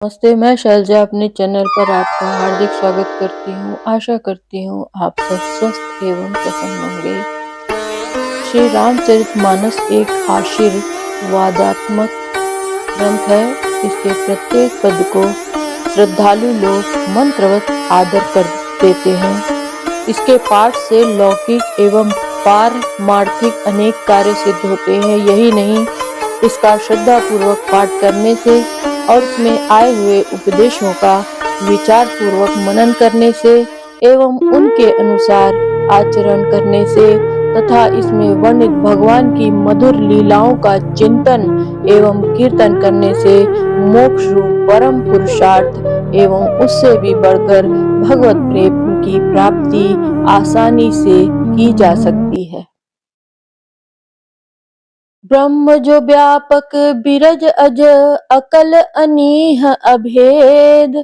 नमस्ते, मैं शैलजा अपने चैनल पर आपका हार्दिक स्वागत करती हूँ। आशा करती हूँ आप सब स्वस्थ एवं प्रसन्न होंगे। श्री रामचरितमानस एक आशीर्वादात्मक ग्रंथ है। इसके प्रत्येक पद को श्रद्धालु लोग मंत्रवत आदर कर देते हैं। इसके पाठ से लौकिक एवं पारमार्थिक अनेक कार्य सिद्ध होते हैं। यही नहीं, इसका श्रद्धापूर्वक पाठ करने से और उसमें आए हुए उपदेशों का विचार पूर्वक मनन करने से एवं उनके अनुसार आचरण करने से तथा इसमें वर्णित भगवान की मधुर लीलाओं का चिंतन एवं कीर्तन करने से मोक्ष रूप परम पुरुषार्थ एवं उससे भी बढ़कर भगवत प्रेम की प्राप्ति आसानी से की जा सकती है। ब्रह्म जो व्यापक बिरज अज अकल अनीह अभेद,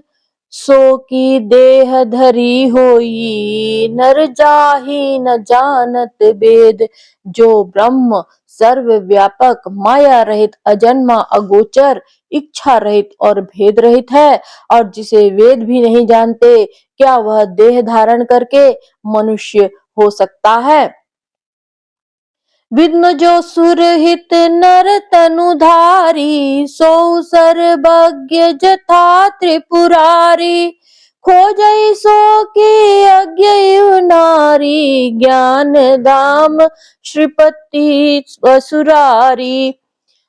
सो की देह धरी होई नर जाहि न जानत वेद। जो ब्रह्म सर्वव्यापक माया रहित अजन्मा अगोचर इच्छा रहित और भेद रहित है और जिसे वेद भी नहीं जानते, क्या वह देह धारण करके मनुष्य हो सकता है। विद्म जो सुरहित नर तनुधारी, सो सर्वज्ञ जथा त्रिपुरारी। खोजई सो की अज्ञ नारी, ज्ञान धाम श्रीपति असुरारी।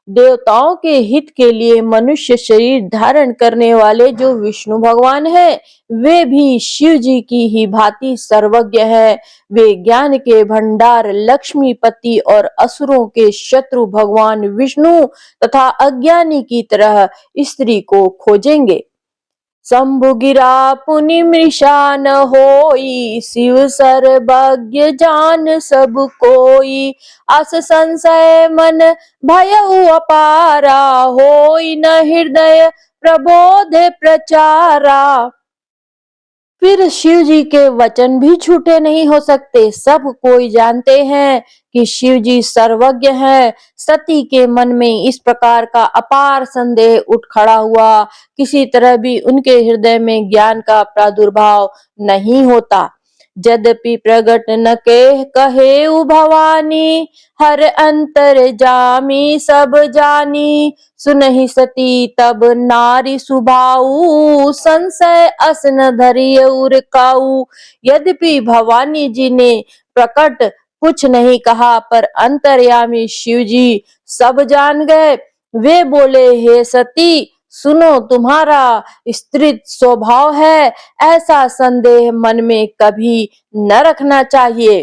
देवताओं के हित के लिए मनुष्य शरीर धारण करने वाले जो विष्णु भगवान है, वे भी शिव जी की ही भांति सर्वज्ञ है। वे ज्ञान के भंडार लक्ष्मीपति और असुरों के शत्रु भगवान विष्णु तथा अज्ञानी की तरह स्त्री को खोजेंगे। शंभु गिरा पुनि मृषा न होई, शिव सर्वज्ञ जान सब कोई। अस संशय मन भयउ अपारा, होई न हृदय प्रबोध प्रचारा। फिर शिव जी के वचन भी झूठे नहीं हो सकते। सब कोई जानते हैं कि शिव जी सर्वज्ञ हैं। सती के मन में इस प्रकार का अपार संदेह उठ खड़ा हुआ, किसी तरह भी उनके हृदय में ज्ञान का प्रादुर्भाव नहीं होता। यद्यपि प्रगट न कहे भवानी, हर अंतर जामी सब जानी। सुनहि सती तब नारी सुभाऊ, संशय अस न धरिय उर काऊ। यद्यपि भवानी जी ने प्रकट कुछ नहीं कहा, पर अंतर्यामी शिव जी सब जान गए। वे बोले, हे सती सुनो, तुम्हारा स्त्री स्वभाव है, ऐसा संदेह मन में कभी न रखना चाहिए।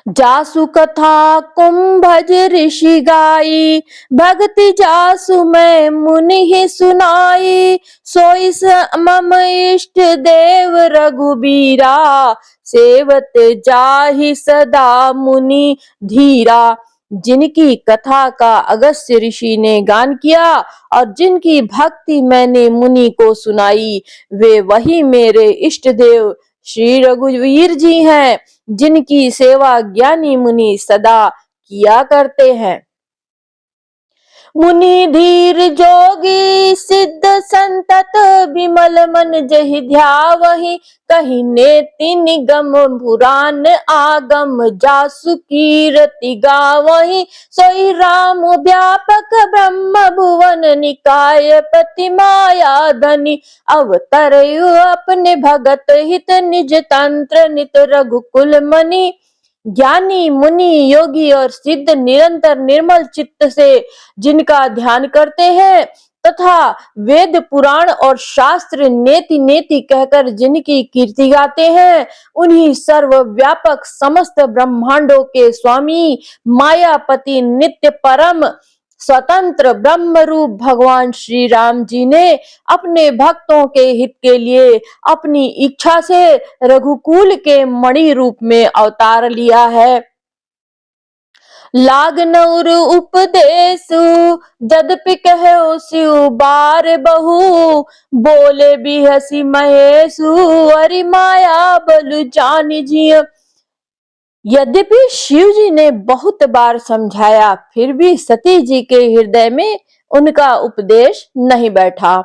जासु कथा कुंभज ऋषि गाई, भक्ति जासु मैं मुनि ही सुनाई। सोई मम इष्ट देव रघुबीरा, सेवत जाहि सदा मुनि धीरा। जिनकी कथा का अगस्त्य ऋषि ने गान किया और जिनकी भक्ति मैंने मुनि को सुनाई, वे वही मेरे इष्ट देव श्री रघुवीर जी हैं, जिनकी सेवा ज्ञानी मुनि सदा किया करते हैं। मुनि धीर जोगी सिद्ध संतत, विमल मन जहि ध्यावहि। कहि नेति निगम पुराण आगम, जासु कीरति गावहि। सोई राम व्यापक ब्रह्म भुवन निकाय, पति माया धनि अवतरयु अपने भगत हित। निज तंत्र नित रघुकुल मनि, ज्ञानी मुनि योगी और सिद्ध निरंतर निर्मल चित्त से जिनका ध्यान करते हैं तथा वेद पुराण और शास्त्र नेति नेति कहकर जिनकी कीर्ति गाते हैं, उन्हीं सर्वव्यापक समस्त ब्रह्मांडों के स्वामी मायापति नित्य परम स्वतंत्र ब्रह्म रूप भगवान श्री राम जी ने अपने भक्तों के हित के लिए अपनी इच्छा से रघुकुल के मणि रूप में अवतार लिया है। लाग नउर उपदेशु, जदपि कहो शिव बार बहु। बोले भी हसी महेशु, अरि माया बलु जानि जिय। यद्यपि शिव जी ने बहुत बार समझाया, फिर भी सती जी के हृदय में उनका उपदेश नहीं बैठा।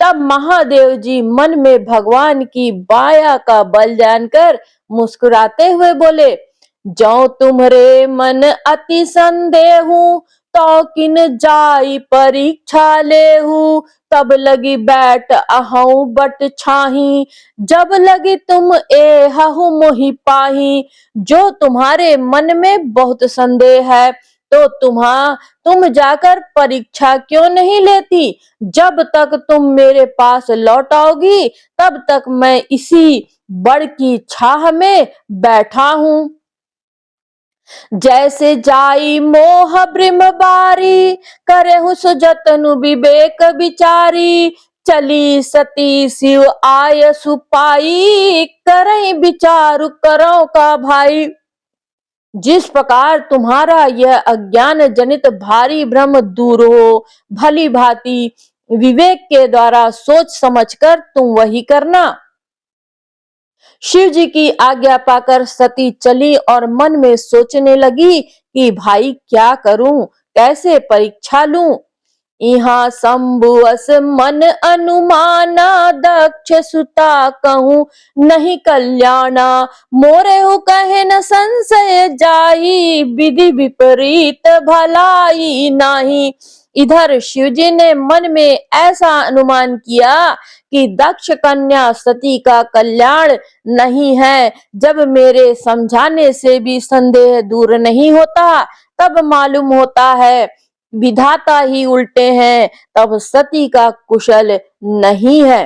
तब महादेव जी मन में भगवान की माया का बल जानकर मुस्कुराते हुए बोले, जो तुम्हारे मन अति संदेहु तो किन जाई परीक्षा लेहू, तब लगी बैठ अहऊ बट छाही, जब लगी तुम एहु मोहि पाही। जो तुम्हारे मन में बहुत संदेह है तो तुम जाकर परीक्षा क्यों नहीं लेती? जब तक तुम मेरे पास लौट आओगी तब तक मैं इसी बड़ की छाह में बैठा हूं। जैसे जाई मोह ब्रिम बारी, करहु सो जतनु विवेक विचारी, चली सती शिव आय सुपाई, करई विचारु करो का भाई। जिस प्रकार तुम्हारा यह अज्ञान जनित भारी भ्रम दूर हो, भली भांति विवेक के द्वारा सोच समझकर तुम वही करना। शिव जी की आज्ञा पाकर सती चली और मन में सोचने लगी कि भाई क्या करूं, कैसे परीक्षा लूं। इहा शंभुअस मन अनुमाना, दक्ष सुता कहूं नहीं कल्याणा, मोरे हु कहे न संशय जाई, विधि विपरीत भलाई नाही। इधर शिवजी ने मन में ऐसा अनुमान किया कि दक्ष कन्या सती का कल्याण नहीं है। जब मेरे समझाने से भी संदेह दूर नहीं होता, तब मालूम होता है विधाता ही उल्टे हैं, तब सती का कुशल नहीं है।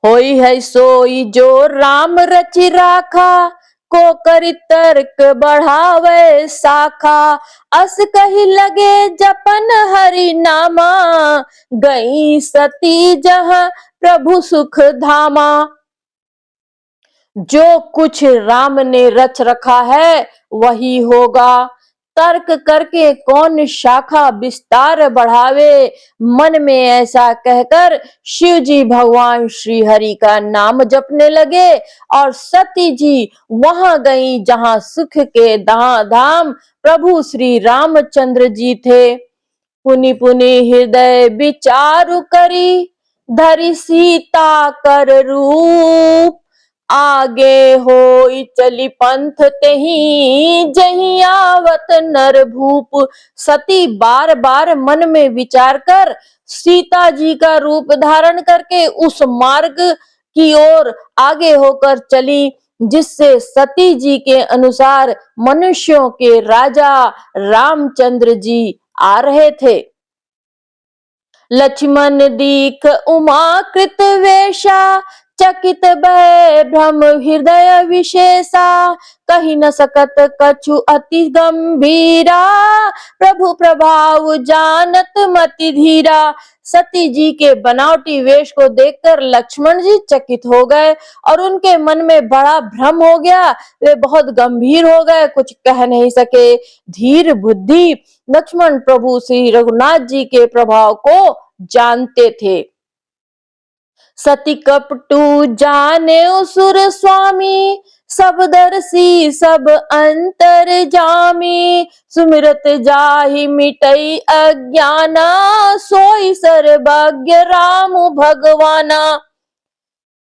होई है सोई जो राम रचि राखा, को करि तर्क बढ़ावे शाखा, अस कही लगे जपन हरि नामा, गई सती जहाँ प्रभु सुख धामा। जो कुछ राम ने रच रखा है वही होगा, तर्क करके कौन शाखा विस्तार बढ़ावे। मन में ऐसा कहकर शिव जी भगवान श्री हरि का नाम जपने लगे और सती जी वहां गई जहां सुख के धाम प्रभु श्री रामचंद्र जी थे। पुनि पुनि हृदय विचारु करी, धरि सीता कर रूप, आगे होई चली पंथ तेहि, जहीं आवत नर भूप। सती बार बार मन में विचार कर सीता जी का रूप धारण करके उस मार्ग की ओर आगे होकर चली जिससे सती जी के अनुसार मनुष्यों के राजा रामचंद्र जी आ रहे थे। लक्ष्मण दीख उमा कृत वेशा, चकित भय भ्रम हृदय विशेषा, कही न सकत कछु अति गंभीरा, प्रभु प्रभाव जानत मति धीरा। सती जी के बनावटी वेश को देखकर लक्ष्मण जी चकित हो गए और उनके मन में बड़ा भ्रम हो गया। वे बहुत गंभीर हो गए, कुछ कह नहीं सके। धीर बुद्धि लक्ष्मण प्रभु श्री रघुनाथ जी के प्रभाव को जानते थे। सती कपटू जाने सुर स्वामी, सब दर्शी सब अंतर जामी, सुमिरत जाहि मिटई अज्ञाना, सोई सर्वज्ञ राम भगवाना।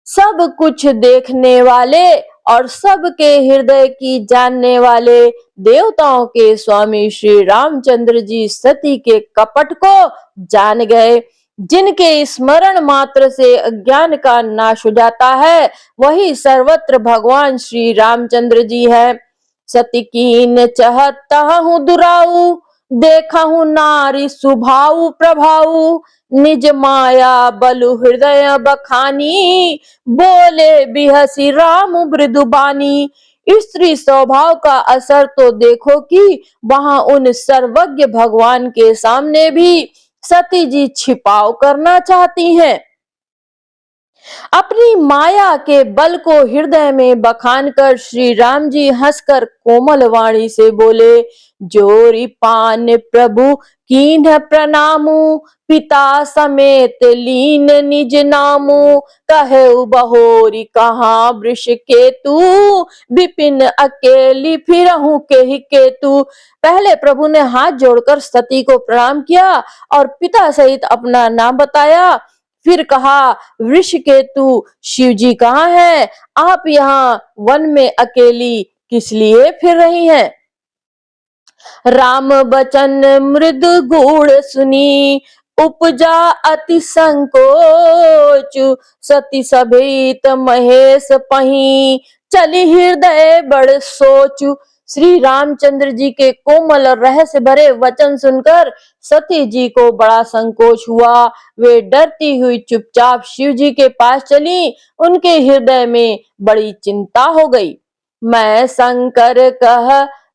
सब कुछ देखने वाले और सबके हृदय की जानने वाले देवताओं के स्वामी श्री रामचंद्र जी सती के कपट को जान गए। जिनके स्मरण मात्र से अज्ञान का नाश हो जाता है वही सर्वत्र भगवान श्री रामचंद्र जी है। सती कीन चहता हूँ दुराऊ, देखा हूँ नारी सुभाऊ प्रभाऊ, निज माया बलु हृदय बखानी, बोले बिहसी राम मृदुबानी। स्त्री स्वभाव का असर तो देखो कि वहां उन सर्वज्ञ भगवान के सामने भी सती जी छिपाव करना चाहती हैं। अपनी माया के बल को हृदय में बखान कर श्री राम जी हंसकर कोमल वाणी से बोले, जोरी पान प्रभु कीन्ह प्रणामु, पिता समेत लीन निज नामु, कहु बहोरी कहाँ वृष केतु, विपिन अकेली फिरहु केहि केतु। पहले प्रभु ने हाथ जोड़कर सती को प्रणाम किया और पिता सहित अपना नाम बताया। फिर कहा, ऋषिकेतु शिव जी कहाँ है? आप यहाँ वन में अकेली किस लिए फिर रही हैं? राम बचन मृद गुण सुनी, उपजा अति संकोच, सती सभेत महेश पही, चली हृदय बड़ सोचु। श्री रामचंद्र जी के कोमल और रहस्य भरे वचन सुनकर सती जी को बड़ा संकोच हुआ। वे डरती हुई चुपचाप शिव जी के पास चली। उनके हृदय में बड़ी चिंता हो गई। मैं शंकर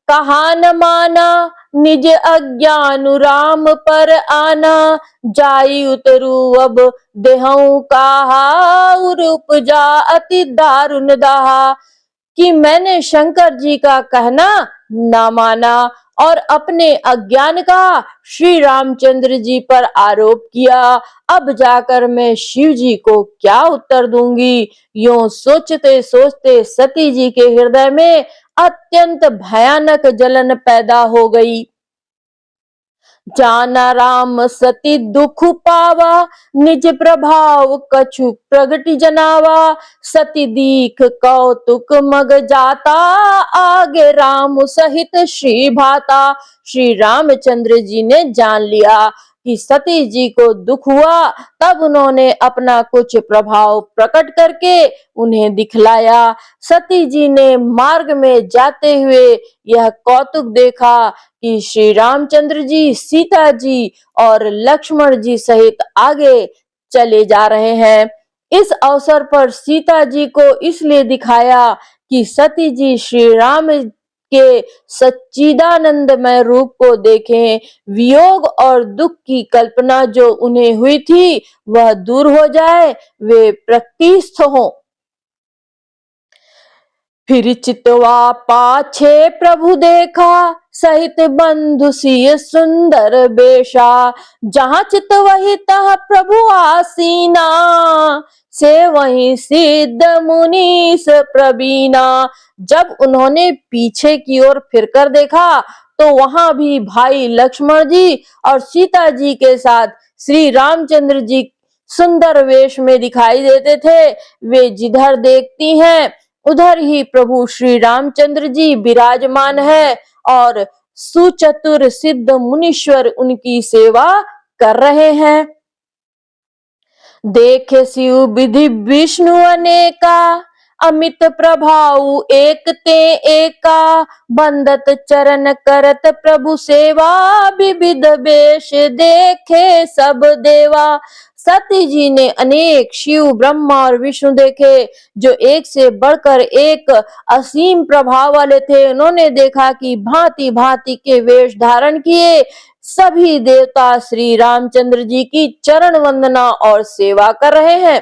कहा न माना, निज अज्ञान राम पर आना, जाई उतरू अब देहऊं कहा, उपजा अति दारुण दाहा। कि मैंने शंकर जी का कहना ना माना और अपने अज्ञान का श्री रामचंद्र जी पर आरोप किया। अब जाकर मैं शिव जी को क्या उत्तर दूंगी? यूं सोचते सोचते सती जी के हृदय में अत्यंत भयानक जलन पैदा हो गई। जाना राम सती दुख पावा, निज प्रभाव कछु प्रगति जनावा, सती दीख कौतुक मग जाता, आगे राम सहित श्री भाता। श्री रामचंद्र जी ने जान लिया कि सती जी को दुख हुआ, तब उन्होंने अपना कुछ प्रभाव प्रकट करके उन्हें दिखलाया। सती जी ने मार्ग में जाते हुए यह कौतुक देखा कि श्री रामचंद्र जी, सीता जी और लक्ष्मण जी सहित आगे चले जा रहे हैं। इस अवसर पर सीता जी को इसलिए दिखाया कि सती जी श्री राम के सच्चिदानंदमय रूप को देखें, वियोग और दुख की कल्पना जो उन्हें हुई थी वह दूर हो जाए, वे प्रकृतिस्थ हों। फिर चितवा पाछे प्रभु देखा, सहित बंधु सिय सुंदर बेशा, जहाँ चित वही तह प्रभु आसीना, से वही सिद्ध मुनीस प्रवीणा। जब उन्होंने पीछे की ओर फिरकर देखा तो वहां भी भाई लक्ष्मण जी और सीता जी के साथ श्री रामचंद्र जी सुंदर वेश में दिखाई देते थे। वे जिधर देखती हैं उधर ही प्रभु श्री रामचंद्र जी विराजमान है और सुचतुर सिद्ध मुनीश्वर उनकी सेवा कर रहे हैं। देखे शिव विधि विष्णु अनेका, अमित प्रभाऊ एक ते एका, बंदत चरण करत प्रभु सेवा, विविध वेश देखे सब देवा। सती जी ने अनेक शिव, ब्रह्मा और विष्णु देखे जो एक से बढ़कर एक असीम प्रभाव वाले थे। उन्होंने देखा कि भांति भांति के वेश धारण किए सभी देवता श्री रामचंद्र जी की चरण वंदना और सेवा कर रहे हैं।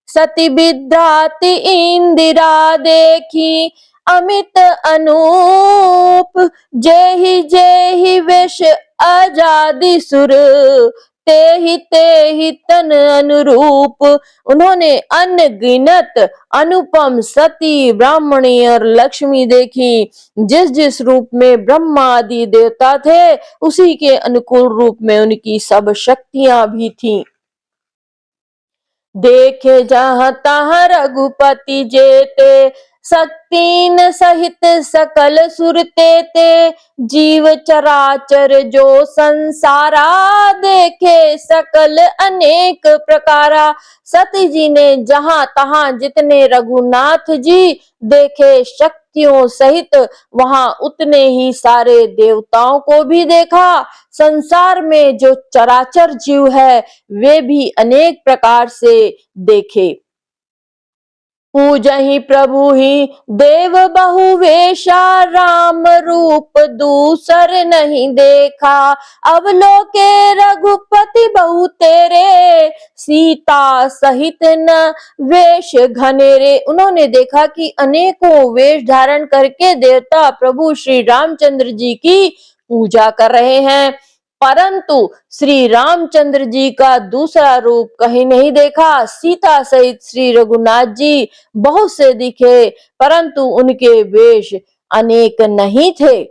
सती विद्राति इंदिरा देखी, अमित अनूप, जेहि वेश आजादी सुर, तेहि तन अनुरूप। उन्होंने अनगिनत अनुपम सती, ब्राह्मणी और लक्ष्मी देखी। जिस जिस रूप में ब्रह्मा आदि देवता थे उसी के अनुकूल रूप में उनकी सब शक्तियां भी थीं। देखे जहाँ तहाँ रघुपति जेते, शक्तिन सहित सकल सुरते ते, जीव चराचर जो संसारा, देखे सकल अनेक प्रकारा। सती जी ने जहाँ तहाँ जितने रघुनाथ जी देखे शक्तियों सहित, वहां उतने ही सारे देवताओं को भी देखा। संसार में जो चराचर जीव है वे भी अनेक प्रकार से देखे। पूजहि प्रभु ही देव बहुवेशा, राम रूप दूसर नहीं देखा। अवलोके रघुपति बहु तेरे, सीता सहित न वेश घनेरे। उन्होंने देखा कि अनेकों वेश धारण करके देवता प्रभु श्री रामचंद्र जी की पूजा कर रहे हैं, परंतु श्री रामचंद्र जी का दूसरा रूप कहीं नहीं देखा। सीता सहित श्री रघुनाथ जी बहुत से दिखे, परंतु उनके वेश अनेक नहीं थे।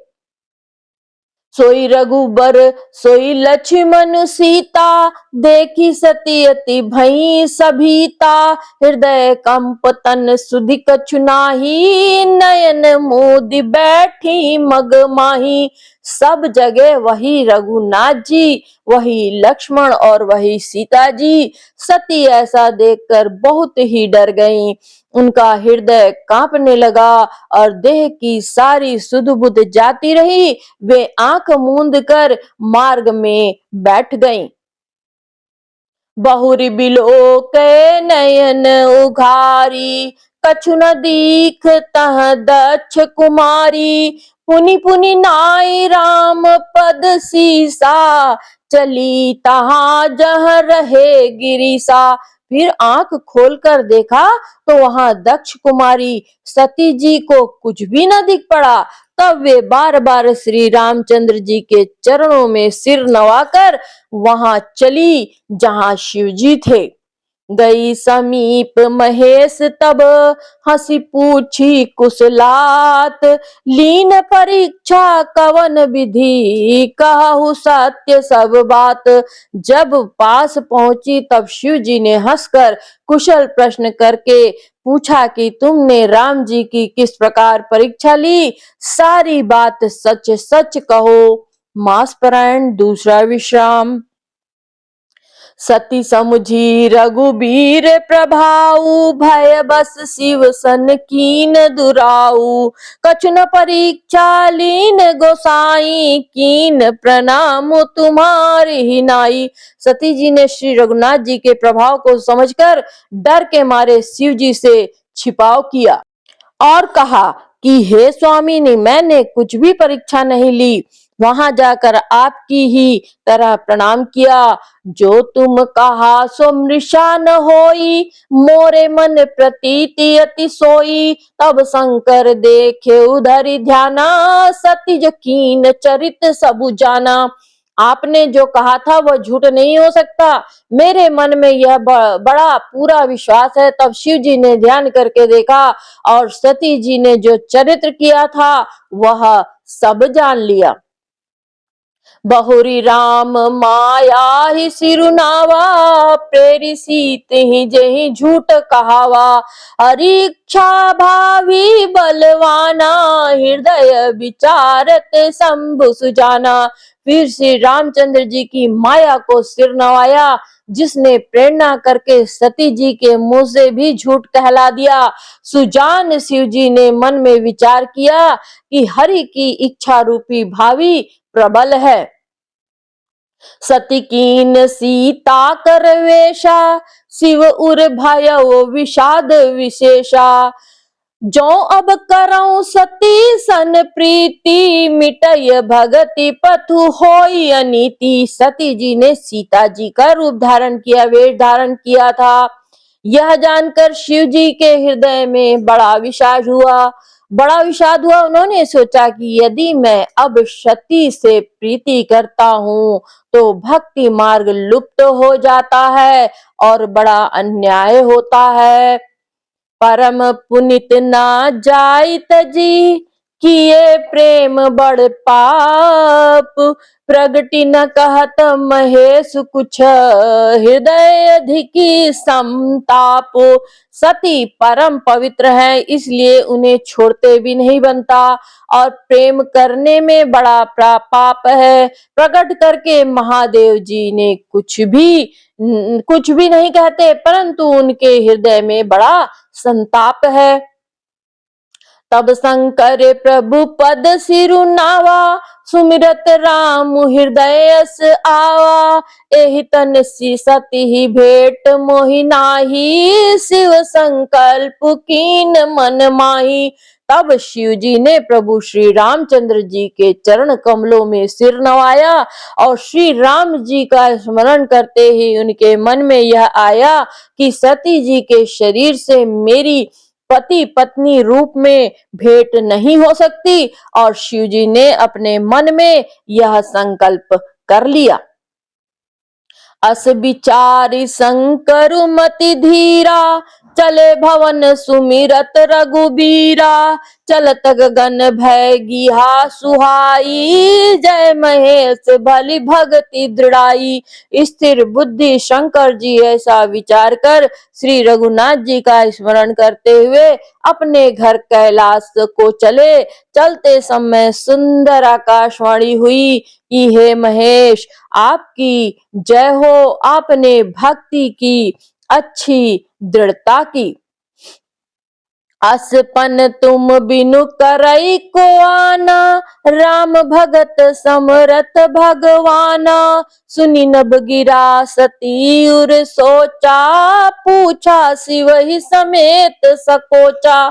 सोई रघुबर सोई लक्ष्मण सीता, देखी सती अति भई सभीता। हृदय कंप तन सुधि कछु नाही, नयन मोदि बैठी मग माही। सब जगह वही रघुनाथ जी, वही लक्ष्मण और वही सीता जी। सती ऐसा देखकर बहुत ही डर गईं। उनका हृदय कांपने लगा और देह की सारी सुध बुध जाती रही। वे आंख मूंद कर मार्ग में बैठ गईं। बहुरी बिलो के नयन उघारी, कछु न दीख तह दक्ष कुमारी। पुनि पुनि नाई राम पद सीसा, चली तहां जह रहे गिरीसा। फिर आंख खोलकर देखा तो वहां दक्ष कुमारी सती जी को कुछ भी न दिख पड़ा। तब वे बार बार श्री रामचंद्र जी के चरणों में सिर नवाकर वहां चली जहां शिव जी थे। गई समीप महेश तब, हंसी पूछी कुशलात। लीन परीक्षा कवन विधि, कहु सत्य सब बात। जब पास पहुंची तब शिव जी ने हंसकर कुशल प्रश्न करके पूछा कि तुमने राम जी की किस प्रकार परीक्षा ली, सारी बात सच सच कहो। मासपरायण दूसरा विश्राम। सती समुझी रघुबीर प्रभाऊ, भय बस शिव सन कीन दुराऊ। कछु न परीक्षा लीन गोसाई, कीन प्रणाम तुम्हारी ही नाई। सती जी ने श्री रघुनाथ जी के प्रभाव को समझकर डर के मारे शिव जी से छिपाव किया और कहा कि हे स्वामी ने मैंने कुछ भी परीक्षा नहीं ली, वहां जाकर आपकी ही तरह प्रणाम किया। जो तुम कहा सो मृषा न होई, मोरे मन प्रतीति अति सोई। तब शंकर देखे उधरि ध्याना, सती कीन चरित सबु जाना। आपने जो कहा था वह झूठ नहीं हो सकता, मेरे मन में यह बड़ा पूरा विश्वास है। तब शिव जी ने ध्यान करके देखा और सती जी ने जो चरित्र किया था वह सब जान लिया। बहुरी राम माया ही सिरुनावा, प्रेरी सीत ही जही झूठ कहावा। अरीक्षा भावी बलवाना, हृदय विचारत शंभु सुजाना। फिर श्री रामचंद्र जी की माया को सिर नवाया, जिसने प्रेरणा करके सती जी के मुंह से भी झूठ कहला दिया। सुजान शिव जी ने मन में विचार किया कि हरि की इच्छा रूपी भावी प्रबल है। सती कीन सीता कर वेशा, शिव उर भयो विषाद विशेषा। जो अब करऊं सती सन प्रीति, मिटय भगति पथु होई अनीति। सती जी ने सीता जी का रूप धारण किया, वेश धारण किया था। यह जानकर शिव जी के हृदय में बड़ा विषाद हुआ। उन्होंने सोचा कि यदि मैं अब सती से प्रीति करता हूँ तो भक्ति मार्ग लुप्त हो जाता है और बड़ा अन्याय होता है। परम पुनित ना जाय तजी, किए प्रेम बड़ पाप। प्रगति न कहत महेश कुछ, हृदय अधिकी संताप। सती परम पवित्र है, इसलिए उन्हें छोड़ते भी नहीं बनता और प्रेम करने में बड़ा पाप है। प्रकट करके महादेव जी ने कुछ भी नहीं कहते, परंतु उनके हृदय में बड़ा संताप है। तब शंकर प्रभु पद सिरुनावा, सुमिरत राम हृदय से आवा, एहि तन सी सती ही भेंट मोहि नाही, शिव संकल्प कीन मन माही। तब शिव जी ने प्रभु श्री रामचंद्र जी के चरण कमलों में सिर नवाया और श्री राम जी का स्मरण करते ही उनके मन में यह आया कि सती जी के शरीर से मेरी पति पत्नी रूप में भेंट नहीं हो सकती, और शिव जी ने अपने मन में यह संकल्प कर लिया। अस विचारी शंकर मति धीरा, चले भवन सुमिरत रघुबीरा, चलत गगन भय गिहा सुहाई, जय महेश भली भक्ति दृढ़ाई। स्थिर बुद्धि शंकर जी ऐसा विचार कर श्री रघुनाथ जी का स्मरण करते हुए अपने घर कैलाश को चले। चलते समय सुंदर आकाशवाणी हुई कि हे महेश, आपकी जय हो, आपने भक्ति की अच्छी दृढ़ता की। असपन तुम बिनु करई को आना, राम भगत समरथ भगवाना, सुनी नभ गिरा सती उर सोचा, पूछा शिव ही समेत सकोचा।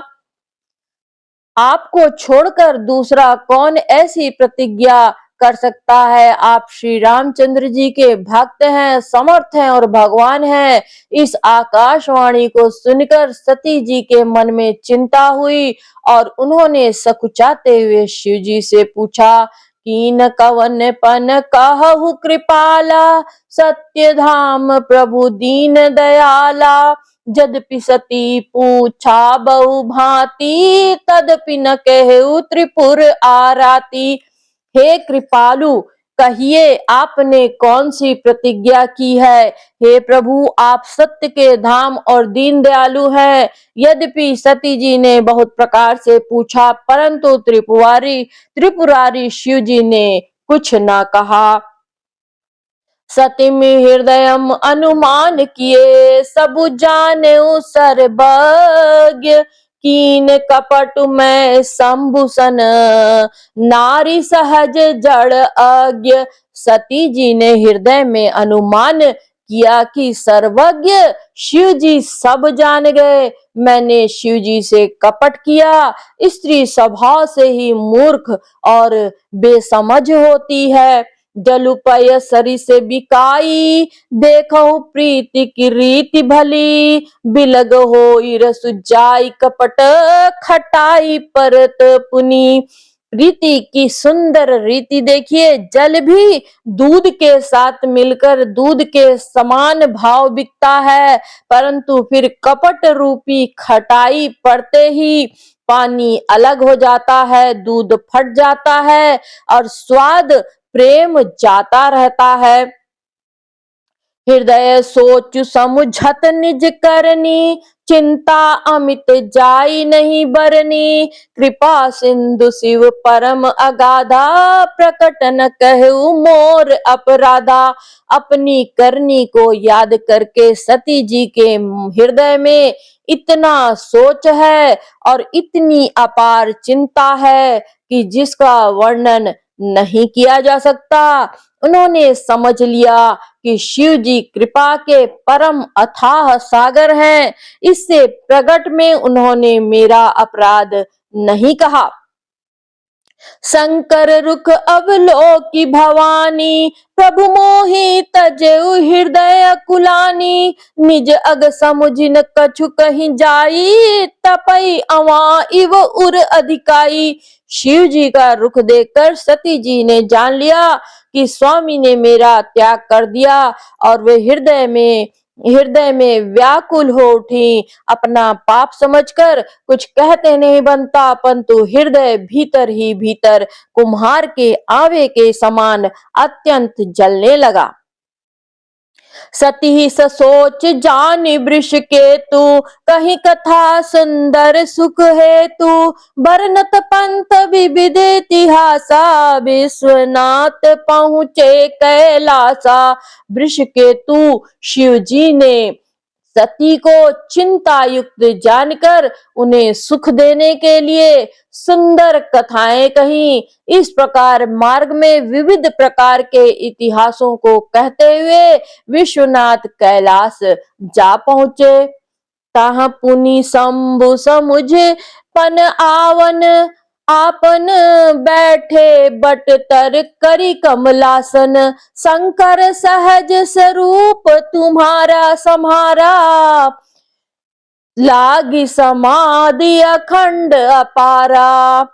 आपको छोड़कर दूसरा कौन ऐसी प्रतिज्ञा कर सकता है? आप श्री रामचंद्र जी के भक्त हैं, समर्थ हैं और भगवान हैं। इस आकाशवाणी को सुनकर सती जी के मन में चिंता हुई और उन्होंने सकुचाते हुए शिव जी से पूछा, कीन कवन पन कहु कृपाला, सत्य धाम प्रभु दीन दयाला, यद्यपि सती पूछा बहु भांति, तदपि न कहु त्रिपुर आराती। हे कृपालु, कहिए आपने कौन सी प्रतिज्ञा की है? हे प्रभु, आप सत्य के धाम और दीन दयालु हैं। यद्यपि सती जी ने बहुत प्रकार से पूछा, परंतु त्रिपुरारी शिव जी ने कुछ न कहा। सतिम हृदयम अनुमान किए, सबु जानेउ सर्वज्ञ, कीन कपट में शंभुसन, नारी सहज जड़ अज्ञ। सती जी ने हृदय में अनुमान किया कि सर्वज्ञ शिव जी सब जान गए, मैंने शिव जी से कपट किया। स्त्री स्वभाव से ही मूर्ख और बेसमझ होती है। जलुपय सरी से बिकाई, देखो प्रीति की रीति भली, बिलग हो रसुजाई कपट, खटाई परत पुनी। रीति की सुंदर रीति देखिए, जल भी दूध के साथ मिलकर दूध के समान भाव बिकता है, परंतु फिर कपट रूपी खटाई पड़ते ही पानी अलग हो जाता है, दूध फट जाता है और स्वाद प्रेम जाता रहता है। हृदय सोच समुझत निज करनी, चिंता अमित जाई नहीं बरनी। कृपा सिंधु शिव परम अगाधा, प्रकट न कहु मोर अपराधा। अपनी करनी को याद करके सती जी के हृदय में इतना सोच है और इतनी अपार चिंता है कि जिसका वर्णन नहीं किया जा सकता। उन्होंने समझ लिया कि शिव जी कृपा के परम अथाह सागर हैं। इससे प्रकट में उन्होंने मेरा अपराध नहीं कहा। शंकर रुख अवलोकी भवानी, प्रभु मोहि तजेउ हृदय कुलानी। निज अग समुझिन कछु कहीं जाई, तपई अवा इव उर अधिकाई। शिव जी का रुख देखकर सती जी ने जान लिया कि स्वामी ने मेरा त्याग कर दिया और वे हृदय में व्याकुल हो उठी। अपना पाप समझकर कुछ कहते नहीं बनता, परंतु हृदय भीतर ही भीतर कुम्हार के आवे के समान अत्यंत जलने लगा। सती ससोच जानि वृष केतु, कहीं कथा सुंदर सुख हेतु। बरनत पंथ विविध इतिहासा, विश्वनाथ पहुँचे कैलासा। वृष केतु शिव जी ने सती को चिंता युक्त जानकर उन्हें सुख देने के लिए सुंदर कथाएं कही। इस प्रकार मार्ग में विविध प्रकार के इतिहासों को कहते हुए विश्वनाथ कैलाश जा पहुंचे। ताह पुनि शंभु समुझ पन आवन, आपन बैठे बट तर करी कमलासन। शंकर सहज स्वरूप तुम्हारा सम्हारा, लागी समाधि अखंड अपारा।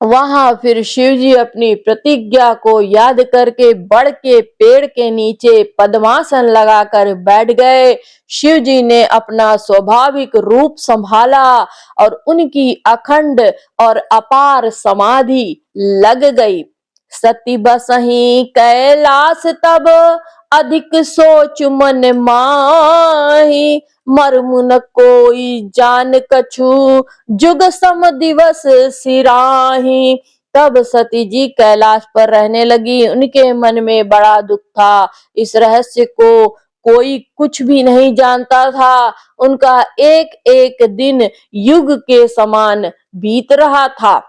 वहां फिर शिव जी अपनी प्रतिज्ञा को याद करके बड़ के पेड़ के नीचे पद्मासन लगाकर बैठ गए। शिव जी ने अपना स्वाभाविक रूप संभाला और उनकी अखंड और अपार समाधि लग गई। सती बसही कैलाश तब, अधिक सोच मन माही। मर्मु न कोई जान कछु, जुग सम दिवस सिराही। तब सती जी कैलाश पर रहने लगी। उनके मन में बड़ा दुख था। इस रहस्य को कोई कुछ भी नहीं जानता था। उनका एक एक दिन युग के समान बीत रहा था।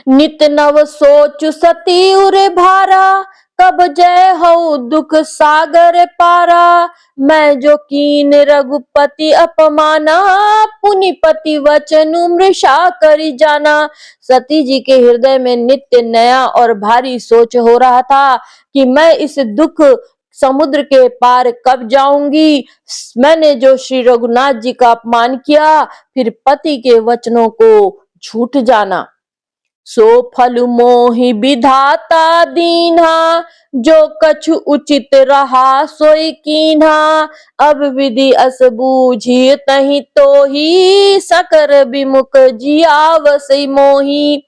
नित नव सोच सती उरे भारा, कब जय हो दुख सागर पारा। मैं जो कीन रघुपति अपमाना, पुनिपति वचनु मृषा करी जाना। सती जी के हृदय में नित्य नया और भारी सोच हो रहा था कि मैं इस दुख समुद्र के पार कब जाऊंगी। मैंने जो श्री रघुनाथ जी का अपमान किया, फिर पति के वचनों को झूठ जाना। सो फल मोहि विधाता दीन्हा, जो कछु उचित रहा सोई कीन्हा। अब विधि अस बूझी तहि तो ही, सकर विमुख जियावसई मोही।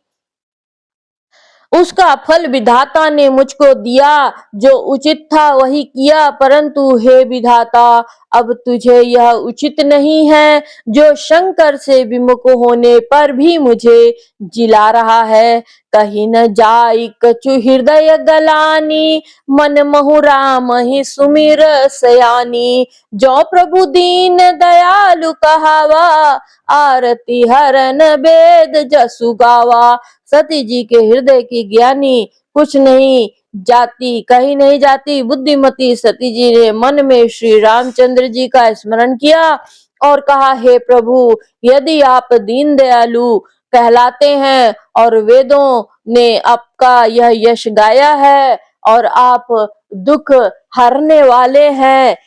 उसका फल विधाता ने मुझको दिया, जो उचित था वही किया, परंतु हे विधाता, अब तुझे यह उचित नहीं है जो शंकर से विमुख होने पर भी मुझे जिला रहा है। कहीं न जाई कछु हृदय गलानी, मन महु राम ही सुमिर सयानी। जो प्रभु दीन दयालु कहावा, आरती हरन वेद जसु गावा। सती जी के हृदय की ज्ञानी कुछ नहीं जाती, कहीं नहीं जाती। बुद्धिमती सती जी ने मन में श्री रामचंद्र जी का स्मरण किया और कहा, हे प्रभु, यदि आप दीन दयालु कहलाते हैं और वेदों ने आपका यह यश गाया है और आप दुख हरने वाले हैं,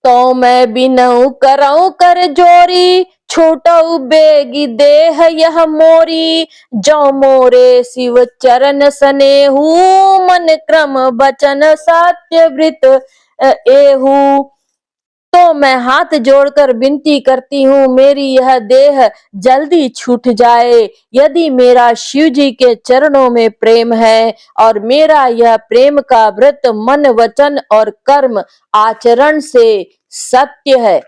तो मैं बिनऊ करऊं कर जोरी। छूटऊ बेगी देह यह मोरी, जो मोरे शिव चरण सनेहू। मन क्रम बचन सत्य व्रत एहू। तो मैं हाथ जोड़कर विनती करती हूँ, मेरी यह देह जल्दी छूट जाए। यदि मेरा शिव जी के चरणों में प्रेम है और मेरा यह प्रेम का व्रत मन वचन और कर्म आचरण से सत्य है।